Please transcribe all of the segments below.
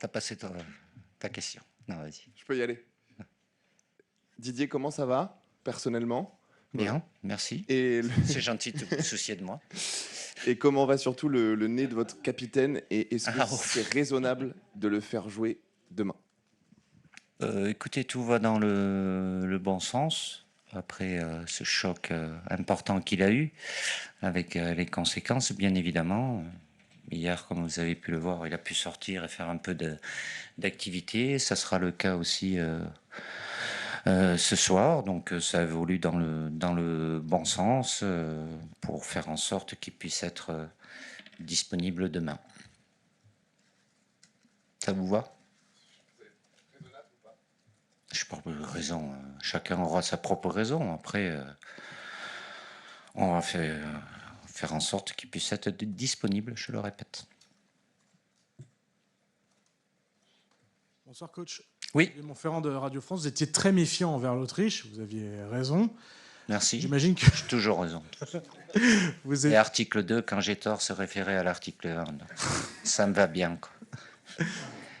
t'as passé ta question. Non, vas-y. Je peux y aller. Didier, comment ça va, personnellement? Bien, merci. Et, C'est gentil de vous soucier de moi. et comment va surtout le nez de votre capitaine? Et est-ce que Ah, c'est raisonnable de le faire jouer demain? écoutez, tout va dans le bon sens. Après ce choc important qu'il a eu, avec les conséquences, bien évidemment. Hier, comme vous avez pu le voir, il a pu sortir et faire un peu d'activité. Ça sera le cas aussi ce soir. Donc ça évolue dans le bon sens pour faire en sorte qu'il puisse être disponible demain. Ça vous va? Je n'ai pas de raison. Chacun aura sa propre raison. Après, on va faire en sorte qu'il puisse être disponible, je le répète. Bonsoir coach. Oui. Montferrand de Radio France, vous étiez très méfiant envers l'Autriche, vous aviez raison. Merci. J'imagine que... J'ai toujours raison. Vous êtes... Et article 2, quand j'ai tort, se référer à l'article 1. Donc, ça me va bien, quoi.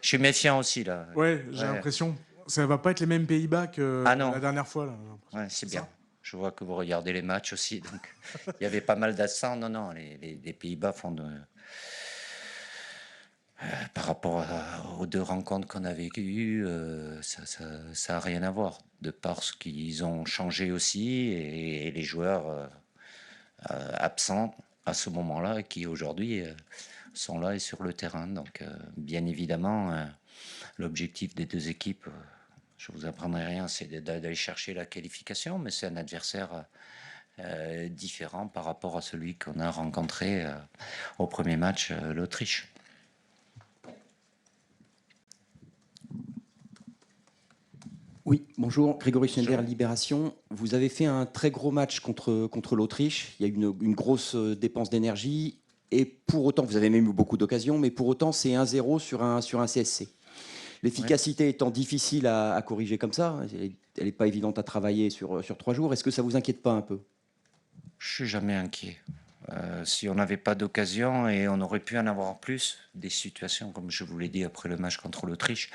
Je suis méfiant aussi, là. Ouais, j'ai l'impression. Ça va pas être les mêmes Pays-Bas que la dernière fois. Là, ouais, c'est bien. Je vois que vous regardez les matchs aussi. Donc, il y avait pas mal d'accents. Non, les Pays-Bas font de... par rapport aux deux rencontres qu'on a vécues, ça a rien à voir. De par ce qu'ils ont changé aussi et les joueurs absents à ce moment-là et qui aujourd'hui sont là et sur le terrain. Donc, bien évidemment, l'objectif des deux équipes, je vous apprendrai rien, c'est d'aller chercher la qualification, mais c'est un adversaire différent par rapport à celui qu'on a rencontré au premier match, l'Autriche. Oui, bonjour, Grégory Schneider, Libération. Vous avez fait un très gros match contre l'Autriche. Il y a eu une grosse dépense d'énergie. Et pour autant, vous avez même eu beaucoup d'occasions, mais pour autant, c'est 1-0 sur un CSC. L'efficacité étant difficile à corriger comme ça, elle n'est pas évidente à travailler sur 3 jours. Est-ce que ça ne vous inquiète pas un peu? Je ne suis jamais inquiet. Si on n'avait pas d'occasion, et on aurait pu en avoir plus, des situations, comme je vous l'ai dit après le match contre l'Autriche,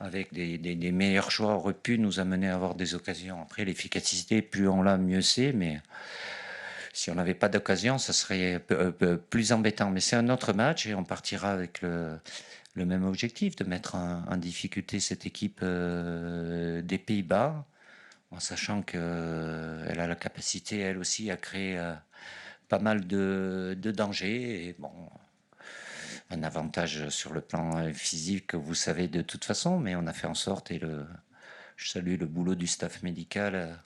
avec des meilleurs choix, auraient pu nous amener à avoir des occasions. Après, l'efficacité, plus on l'a, mieux c'est, mais si on n'avait pas d'occasion, ça serait plus embêtant. Mais c'est un autre match et on partira avec le même objectif, de mettre en difficulté cette équipe des Pays-Bas, en sachant qu'elle a la capacité, elle aussi, à créer pas mal de dangers. Et bon, un avantage sur le plan physique, vous savez de toute façon, mais on a fait en sorte, et je salue le boulot du staff médical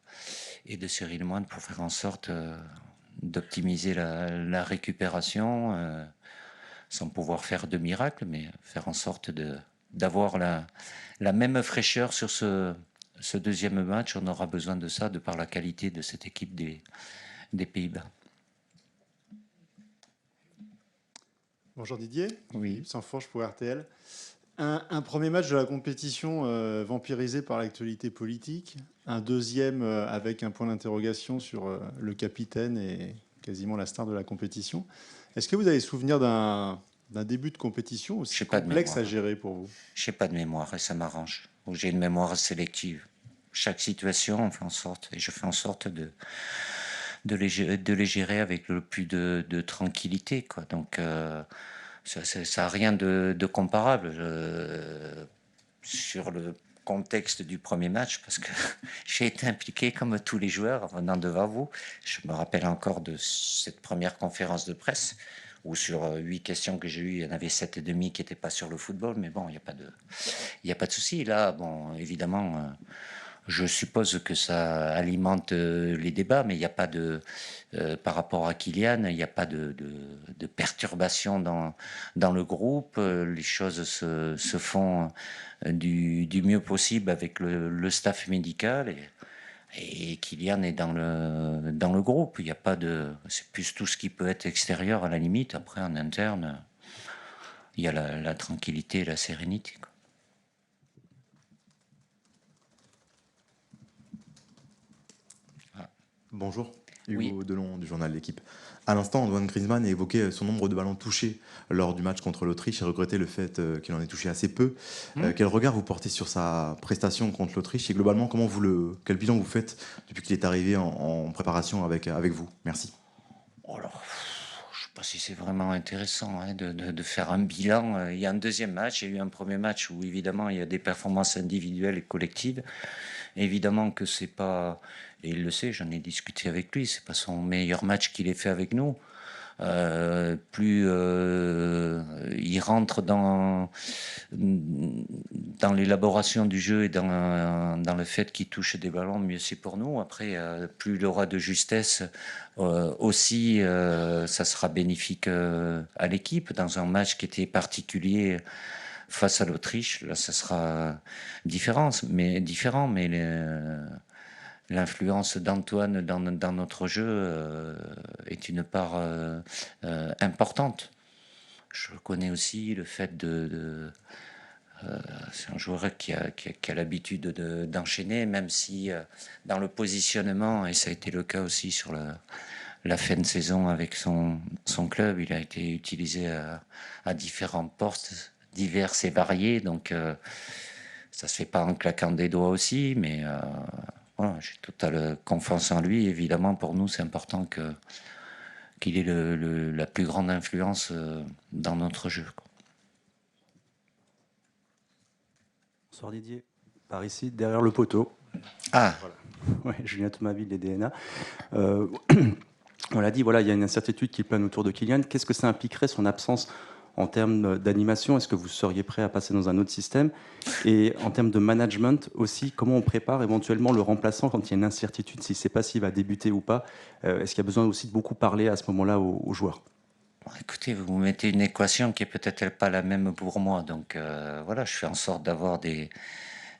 et de Cyril Moine pour faire en sorte d'optimiser la récupération sans pouvoir faire de miracle, mais faire en sorte d'avoir la même fraîcheur sur ce deuxième match. On aura besoin de ça de par la qualité de cette équipe des Pays-Bas. Bonjour Didier, oui. Sansfourche pour RTL. Un premier match de la compétition vampirisé par l'actualité politique, un deuxième avec un point d'interrogation sur le capitaine et quasiment la star de la compétition. Est-ce que vous avez souvenir d'un début de compétition aussi complexe à gérer pour vous? Je n'ai pas de mémoire et ça m'arrange. J'ai une mémoire sélective. Chaque situation, on fait en sorte, et je fais en sorte de les gérer avec le plus de tranquillité, quoi. Donc, ça n'a rien de comparable sur le contexte du premier match, parce que j'ai été impliqué comme tous les joueurs en venant devant vous. Je me rappelle encore de cette première conférence de presse où sur 8 questions que j'ai eues, il y en avait 7,5 qui n'étaient pas sur le football, mais bon, il n'y a pas de souci. Là, bon, évidemment, je suppose que ça alimente les débats, mais il n'y a pas par rapport à Kylian, il n'y a pas de perturbation dans le groupe. Les choses se font du mieux possible avec le staff médical et Kylian est dans le groupe. Il n'y a pas c'est plus tout ce qui peut être extérieur à la limite. Après, en interne, il y a la tranquillité et la sérénité, quoi. Bonjour, Hugo Delon du journal L'Équipe. À l'instant, Antoine Griezmann a évoqué son nombre de ballons touchés lors du match contre l'Autriche et regretté le fait qu'il en ait touché assez peu. Quel regard vous portez sur sa prestation contre l'Autriche et globalement, quel bilan vous faites depuis qu'il est arrivé en préparation avec vous? Merci. Alors, je ne sais pas si c'est vraiment intéressant de faire un bilan. Il y a un deuxième match, il y a eu un premier match où évidemment il y a des performances individuelles et collectives. Évidemment que c'est pas, et il le sait, j'en ai discuté avec lui, c'est pas son meilleur match qu'il ait fait avec nous. Plus il rentre dans l'élaboration du jeu et dans le fait qu'il touche des ballons, mieux c'est pour nous. Après, plus il aura de justesse aussi, ça sera bénéfique à l'équipe. Dans un match qui était particulier face à l'Autriche, là, ça sera différent, mais l'influence d'Antoine dans notre jeu est une part importante. Je connais aussi le fait c'est un joueur qui a l'habitude d'enchaîner, même si dans le positionnement, et ça a été le cas aussi sur la fin de saison avec son club, il a été utilisé à différents postes divers et variés, donc ça se fait pas en claquant des doigts aussi, mais voilà, j'ai totale confiance en lui. Évidemment, pour nous, c'est important qu'il ait la plus grande influence dans notre jeu. Bonsoir Didier, par ici, derrière le poteau. Ah voilà. Ouais, Julien Thomasville des DNA. On l'a dit, voilà, il y a une incertitude qui plane autour de Kylian. Qu'est-ce que ça impliquerait son absence en termes d'animation? Est-ce que vous seriez prêt à passer dans un autre système? Et en termes de management aussi, comment on prépare éventuellement le remplaçant quand il y a une incertitude, s'il ne sait pas s'il va débuter ou pas? Est-ce qu'il y a besoin aussi de beaucoup parler à ce moment-là aux joueurs? Écoutez, vous mettez une équation qui est peut-être pas la même pour moi. Donc voilà, je fais en sorte d'avoir des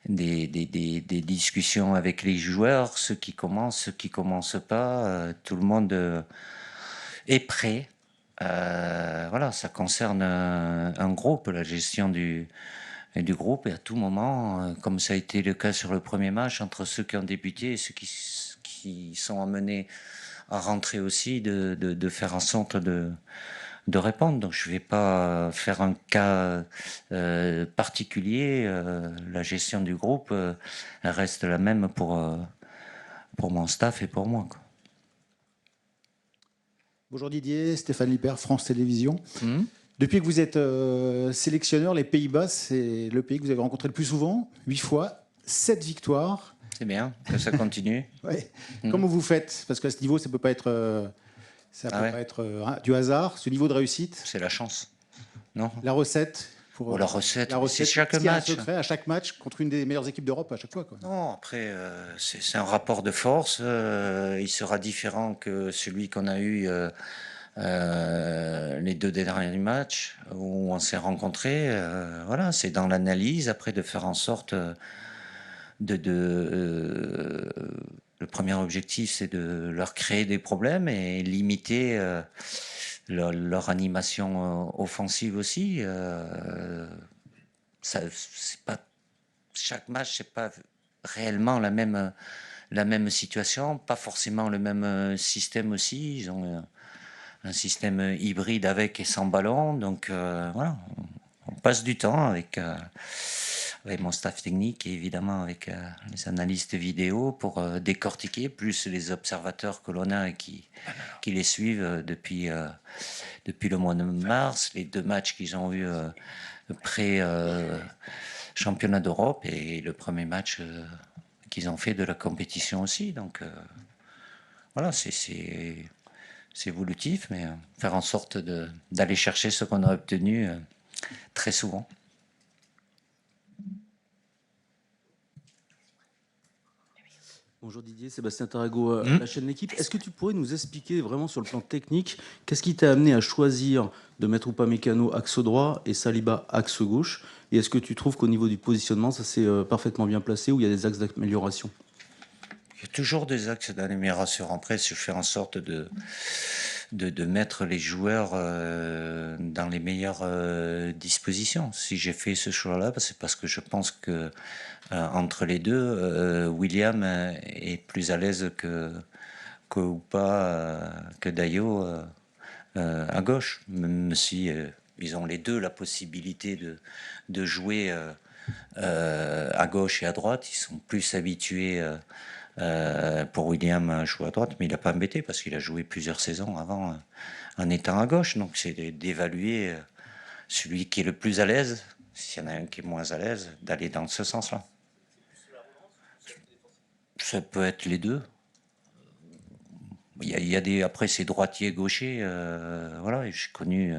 discussions avec les joueurs, ceux qui commencent pas. Tout le monde est prêt. Voilà, ça concerne un groupe, la gestion du groupe. Et à tout moment, comme ça a été le cas sur le premier match, entre ceux qui ont débuté et ceux qui sont amenés à rentrer aussi, de faire en sorte de répondre. Donc je vais pas faire un cas particulier. La gestion du groupe elle reste la même pour mon staff et pour moi, quoi. Bonjour Didier, Stéphane Lippert, France Télévisions. Depuis que vous êtes sélectionneur, les Pays-Bas, c'est le pays que vous avez rencontré le plus souvent, 8 fois, 7 victoires. C'est bien, que ça continue. Ouais. Comment vous faites? Parce qu'à ce niveau, ça ne peut pas être, pas être du hasard, ce niveau de réussite. C'est la chance, non? La recette la recette, c'est chaque match. Un secret à chaque match contre une des meilleures équipes d'Europe à chaque fois, quoi. Non, après, c'est un rapport de force. Il sera différent que celui qu'on a eu les 2 derniers matchs où on s'est rencontrés. Voilà, c'est dans l'analyse, après, de faire en sorte le premier objectif, c'est de leur créer des problèmes et limiter leur animation offensive aussi. C'est pas, chaque match, c'est pas réellement la même situation, pas forcément le même système aussi. Ils ont un système hybride avec et sans ballon, donc voilà, on passe du temps avec mon staff technique et évidemment avec les analystes vidéo pour décortiquer, plus les observateurs que l'on a et qui les suivent depuis le mois de mars, les 2 matchs qu'ils ont eu pré-championnat d'Europe et le premier match qu'ils ont fait de la compétition aussi. Donc voilà, c'est évolutif, mais faire en sorte d'aller chercher ce qu'on a obtenu très souvent. Bonjour Didier, Sébastien Tarago, la chaîne L'Équipe. Est-ce que tu pourrais nous expliquer vraiment sur le plan technique, qu'est-ce qui t'a amené à choisir de mettre Upamecano axe droit et Saliba axe gauche? Et est-ce que tu trouves qu'au niveau du positionnement, ça s'est parfaitement bien placé ou il y a des axes d'amélioration? Il y a toujours des axes d'amélioration. Après, je fais en sorte de mettre les joueurs dans les meilleures dispositions. Si j'ai fait ce choix-là, c'est parce que je pense que entre les deux, William est plus à l'aise que ou pas que Dayo à gauche, même si ils ont les deux la possibilité de jouer à gauche et à droite. Ils sont plus habitués pour William à jouer à droite, mais il n'a pas embêté parce qu'il a joué plusieurs saisons avant en étant à gauche. Donc c'est d'évaluer celui qui est le plus à l'aise, s'il y en a un qui est moins à l'aise, d'aller dans ce sens-là. Ça peut être les deux. Il y a des, après, c'est droitier, gaucher. Voilà, j'ai connu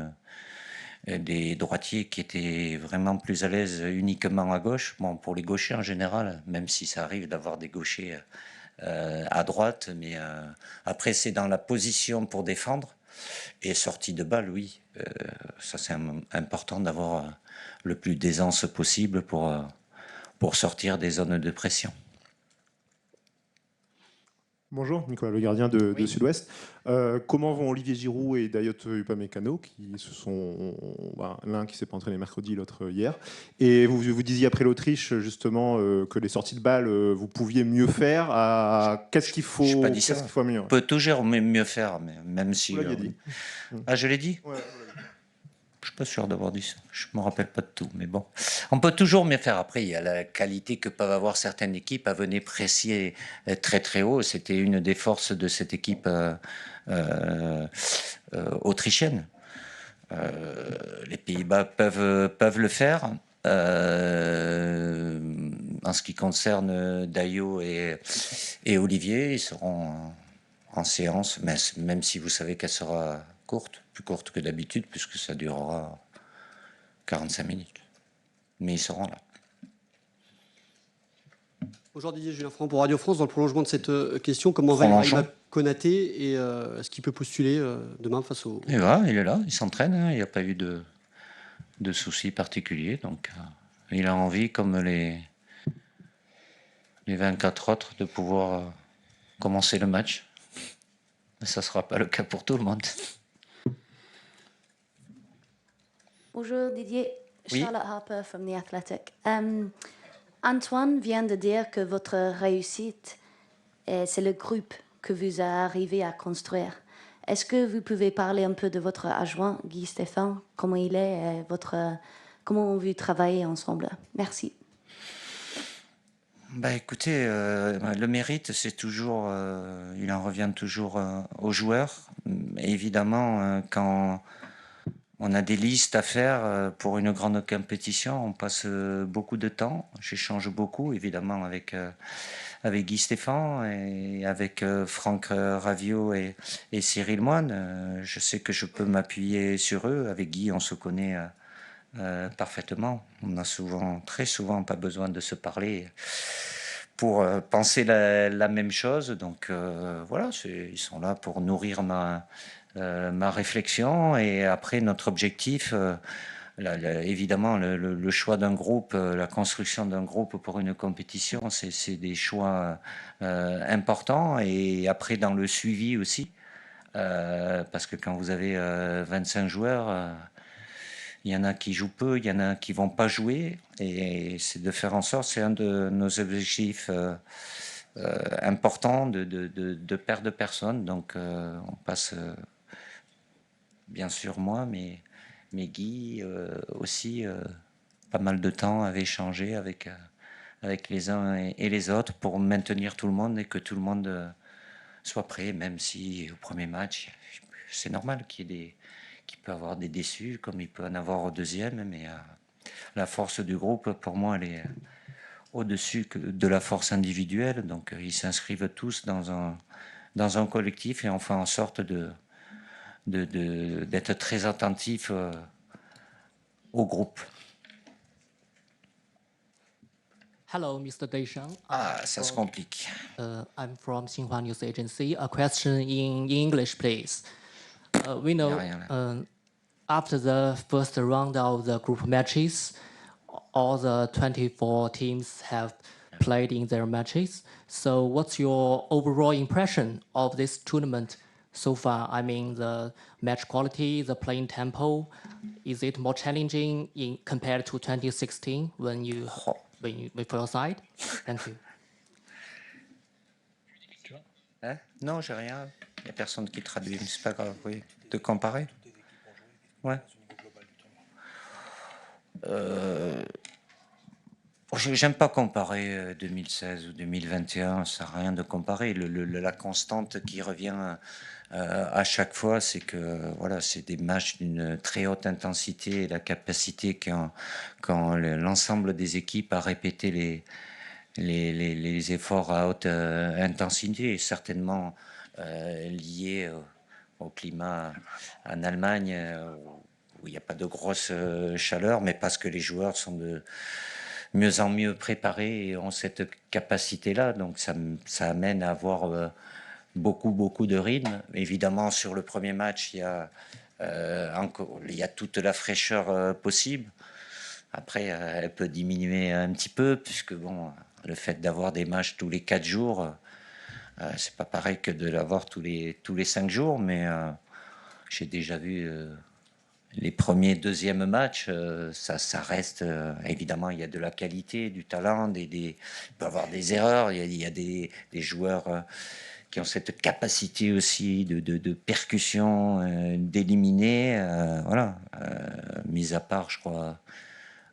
des droitiers qui étaient vraiment plus à l'aise uniquement à gauche. Bon, pour les gauchers en général, même si ça arrive d'avoir des gauchers à droite, mais après, c'est dans la position pour défendre. Et sortie de balle, oui. Ça, c'est important d'avoir le plus d'aisance possible pour sortir des zones de pression. Bonjour, Nicolas, le gardien de Sud-Ouest. Comment vont Olivier Giroud et Dayot Upamecano, qui se sont, l'un qui s'est pas entraîné mercredi, l'autre hier. Et vous disiez après l'Autriche justement que les sorties de balles, vous pouviez mieux faire. Qu'est-ce qu'il faut, améliorer? On peut toujours mieux faire, mais même si. Vous l'aviez dit. Ah, je l'ai dit. Ouais. Je suis pas sûr d'avoir dit ça. Je me rappelle pas de tout, mais bon. On peut toujours mieux faire. Après, il y a la qualité que peuvent avoir certaines équipes à venir presser très très haut. C'était une des forces de cette équipe autrichienne. Les Pays-Bas peuvent le faire. En ce qui concerne Dayo et Olivier, ils seront en séance, mais même si vous savez qu'elle sera courte, plus courte que d'habitude, puisque ça durera 45 minutes. Mais ils seront là. Bonjour Didier, Julien Franck pour Radio France. Dans le prolongement de cette question, comment va Ibrahima Konaté et est-ce qu'il peut postuler demain face au... Il est là, il s'entraîne, hein, il n'y a pas eu de soucis particuliers, donc il a envie, comme les 24 autres, de pouvoir commencer le match. Mais ça ne sera pas le cas pour tout le monde. Bonjour Didier, Oui. Charlotte Harper from The Athletic. Antoine vient de dire que votre réussite, c'est le groupe que vous arrivez à construire. Est-ce que vous pouvez parler un peu de votre adjoint, Guy Stéphane, comment il est, comment vous travaillez ensemble? Merci. Bah écoutez, le mérite, c'est toujours, il en revient toujours aux joueurs. Évidemment, quand on a des listes à faire pour une grande compétition, on passe beaucoup de temps. J'échange beaucoup, évidemment, avec Guy Stéphane et avec Franck Raviot et Cyril Moine. Je sais que je peux m'appuyer sur eux. Avec Guy, on se connaît parfaitement. On n'a très souvent pas besoin de se parler pour penser la même chose. Donc voilà, ils sont là pour nourrir ma réflexion. Et après, notre objectif, évidemment, le choix d'un groupe, la construction d'un groupe pour une compétition, c'est des choix importants. Et après, dans le suivi aussi, parce que quand vous avez 25 joueurs, il y en a qui jouent peu, il y en a qui vont pas jouer. Et c'est de faire en sorte, c'est un de nos objectifs importants, de perdre personne. Donc, on passe... bien sûr moi, mais Guy aussi, pas mal de temps avait échangé avec les uns et les autres pour maintenir tout le monde et que tout le monde soit prêt, même si au premier match, c'est normal qu'il peut y avoir des déçus, comme il peut en avoir au deuxième, mais la force du groupe, pour moi, elle est au-dessus de la force individuelle, donc ils s'inscrivent tous dans un collectif et on fait en sorte d'être très attentif au groupe. Hello, Mr. Deschamps. Ça se complique. I'm from Xinhua News Agency. A question in English, please. We know after the first round of the group matches, all the 24 teams have played in their matches. So what's your overall impression of this tournament so far? I mean, the match quality, the playing tempo, is it more challenging compared to 2016 when you for your side? Thank you. Hein? Non, j'ai rien. Il n'y a personne qui traduit, mais c'est pas grave, oui. De comparer? Ouais. J'aime pas comparer 2016 ou 2021, ça n'a rien de comparer. La constante qui revient à chaque fois, c'est que voilà, c'est des matchs d'une très haute intensité et la capacité quand l'ensemble des équipes à répéter les efforts à haute intensité, certainement liés au climat en Allemagne, où il n'y a pas de grosse chaleur, mais parce que les joueurs sont de mieux en mieux préparés et ont cette capacité-là. Donc ça amène à avoir beaucoup de rythme. Évidemment, sur le premier match, il y a toute la fraîcheur possible. Après, elle peut diminuer un petit peu, puisque bon, le fait d'avoir des matchs tous les 4 jours, c'est pas pareil que de l'avoir tous les 5 jours, mais j'ai déjà vu les premiers, deuxièmes matchs, ça reste, évidemment, il y a de la qualité, du talent, il peut y avoir des erreurs, il y a des joueurs qui ont cette capacité aussi de percussion, d'éliminer, voilà. Mis à part, je crois,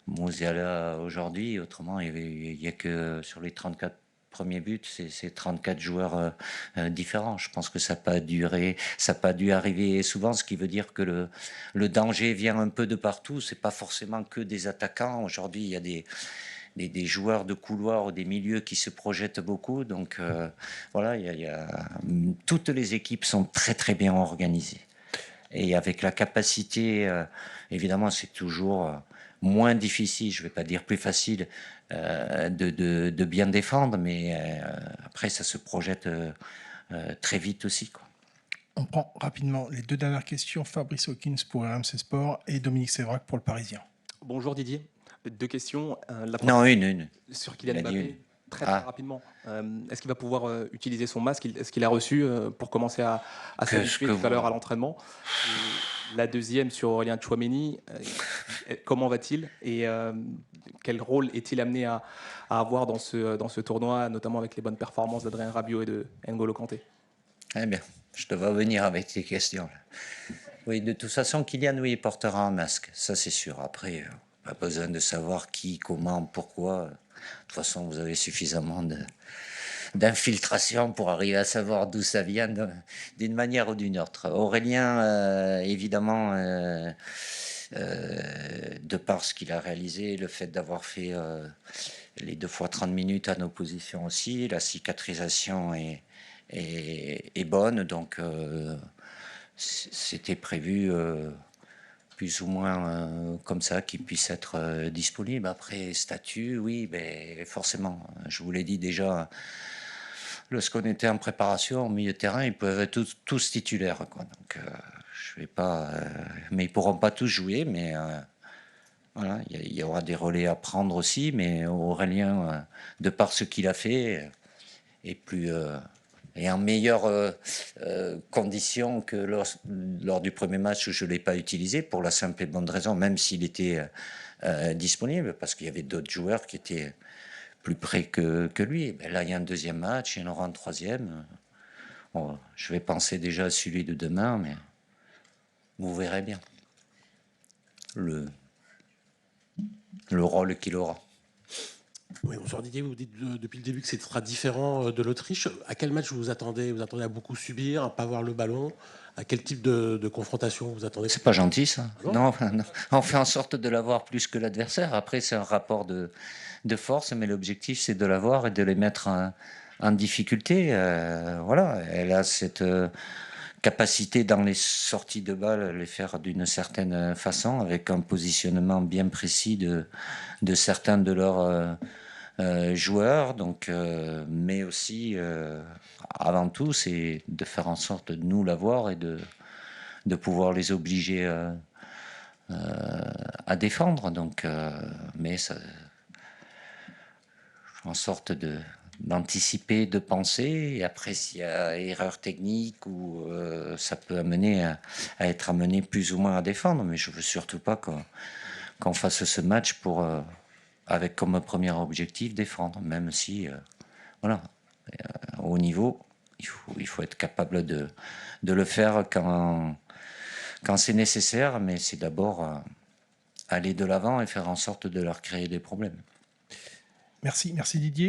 Musiala aujourd'hui, autrement, il y a que sur les 34 premiers buts, c'est 34 joueurs différents. Je pense que ça n'a pas dû arriver souvent, ce qui veut dire que le danger vient un peu de partout. C'est pas forcément que des attaquants. Aujourd'hui, il y a des joueurs de couloir ou des milieux qui se projettent beaucoup. Donc voilà, toutes les équipes sont très bien organisées. Et avec la capacité, évidemment, c'est toujours moins difficile, je ne vais pas dire plus facile, de bien défendre, mais après, ça se projette très vite aussi, quoi. On prend rapidement les 2 dernières questions. Fabrice Hawkins pour RMC Sport et Dominique Sévrac pour Le Parisien. Bonjour Didier. 2 questions. Non, une. Sur Kylian Mbappé. Très rapidement. Est-ce qu'il va pouvoir utiliser son masque? Est-ce qu'il a reçu pour commencer à s'habituer tout à l'heure à l'entraînement? La deuxième sur Aurélien Tchouaméni, comment va-t-il et quel rôle est-il amené à avoir dans ce tournoi, notamment avec les bonnes performances d'Adrien Rabiot et de N'Golo Kanté? Eh bien, je devrais venir avec ces questions. Oui, de toute façon, Kylian, oui, il portera un masque, ça c'est sûr. Après, pas besoin de savoir qui, comment, pourquoi. De toute façon, vous avez suffisamment d'infiltration pour arriver à savoir d'où ça vient d'une manière ou d'une autre. Aurélien, évidemment, de par ce qu'il a réalisé, le fait d'avoir fait les 2 fois 30 minutes à nos positions aussi, la cicatrisation est bonne, donc c'était prévu plus ou moins comme ça, qu'il puisse être disponible. Après, statut, oui, mais forcément, je vous l'ai dit déjà, lorsqu'on était en préparation au milieu de terrain, ils peuvent être tous titulaires, quoi. Donc, je vais pas, mais ils pourront pas tous jouer, mais voilà, il y aura des relais à prendre aussi, mais Aurélien, de par ce qu'il a fait, est plus et en meilleure condition que lors du premier match où je ne l'ai pas utilisé, pour la simple et bonne raison, même s'il était disponible, parce qu'il y avait d'autres joueurs qui étaient plus près que lui. Ben là, il y a un deuxième match, il y en aura un troisième. Bon, je vais penser déjà à celui de demain, mais vous verrez bien le rôle qu'il aura. Oui, bonjour Didier, vous dites depuis le début que ce sera différent de l'Autriche. À quel match vous attendez? Vous attendez à beaucoup subir, à ne pas avoir le ballon? À quel type de confrontation vous attendez? C'est pas gentil ça. Non, on fait en sorte de l'avoir plus que l'adversaire. Après, c'est un rapport de force, mais l'objectif, c'est de l'avoir et de les mettre en difficulté. Voilà, elle a cette capacité dans les sorties de balles, les faire d'une certaine façon, avec un positionnement bien précis de certains de leurs joueurs. Donc, mais aussi, avant tout, c'est de faire en sorte de nous l'avoir et de pouvoir les obliger à défendre. Donc, mais ça, en sorte d'anticiper, de penser, et après s'il y a erreur technique ou ça peut amener à être amené plus ou moins à défendre, mais je veux surtout pas qu'on fasse ce match pour avec comme premier objectif défendre, même si voilà, au niveau Il faut être capable de le faire quand c'est nécessaire, mais c'est d'abord aller de l'avant et faire en sorte de leur créer des problèmes. Merci Didier.